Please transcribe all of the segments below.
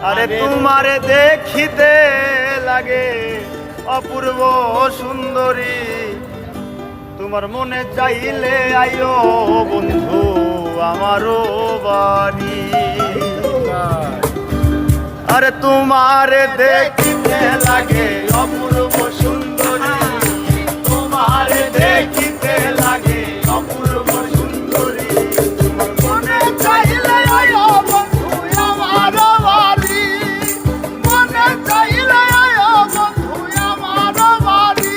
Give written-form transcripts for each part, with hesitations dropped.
আরে তোমারে দেখিতে লাগে অপূর্ব সুন্দরী, তোমার মনে চাইলে আইও বন্ধু আমারও বাড়ি। আরে তোমারে দেখিতে লাগে অপূর্ব সুন্দরী, তোমারে দেখিতে লাগে অপূর্ব সুন্দরী, তোমার মনে চাইলে আইও বন্ধু আমারও বাড়ি, মনে চাইলে আইও বন্ধু আমারও বাড়ি।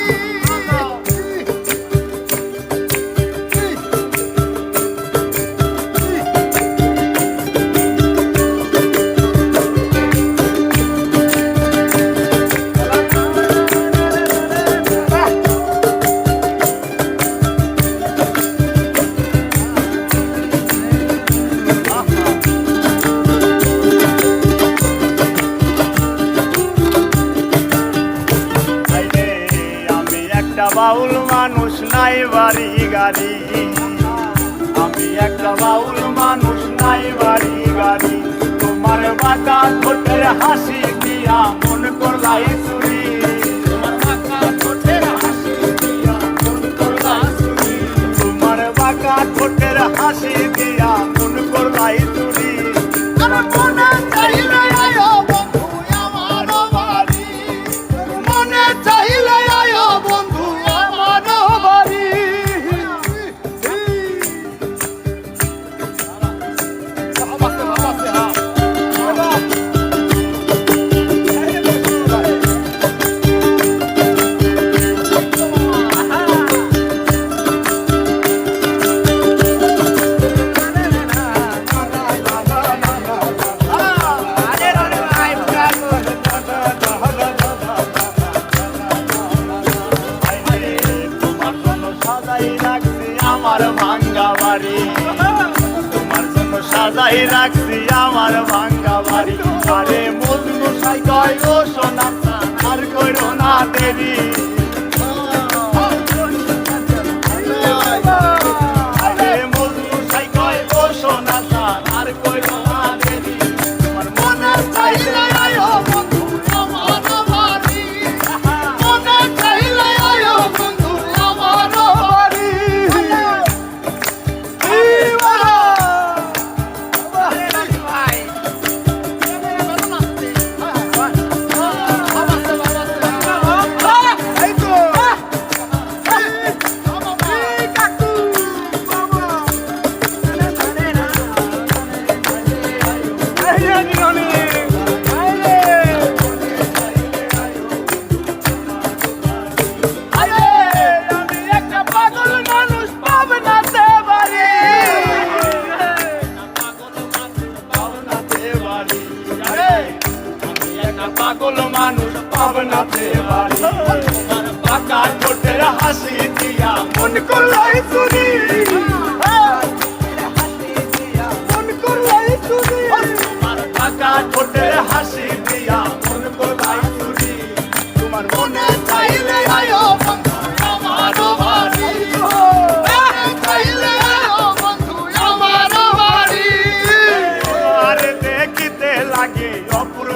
বাউল মানুষ নাই বাড়ি গাড়ি, আমি একটা বাউল মানুষ নাই বাড়ি গাড়ি, তোমার বাঁকা ঠোঁটের হাসি দিয়া মন করলাই চুরি, তোমার বাঁকা ঠোঁটের হাসি দিয়া মন করলাই চুরি, তোমার বাঁকা ঠোঁটের হাসি দিয়া মন করলাই চুরি। আমার মনে চাইলে আয়ো বন্ধু আমারও বাড়ি, মনে চাইলে আয়ো বন্ধু আমারও বাড়ি। আমার ভাঙ্গা বাড়ি, তোমার জন্য সাজাই রাখছি আমার ভাঙ্গা বাড়ি। আরে মজনু সাই কয় ও সোনা আর কইরো না দেরি, আরে মজনু সাই কয় ও সোনা আর কইরো না দেরি, তোমার মনে চাইলে আয়ো বন্ধু আমারও বাড়ি, মনে চাইলে আয়ো বন্ধু আমারও বাড়ি। পাগল মানুষ পাবনাতে বাড়ি, তোমার বাঁকা ঠোঁটের হাসি দিয়া মন করলাই চুরি, মন করলাই চুরি, তোমার বাঁকা ঠোঁটের হাসি দিয়া মন করলাই চুরি, তোমার মনে চাইলে আয়ো বন্ধু আমারও বাড়ি, চাইলে আয়ো বন্ধু আমারও বাড়ি। আরে দেখিতে লাগে অপূর্ব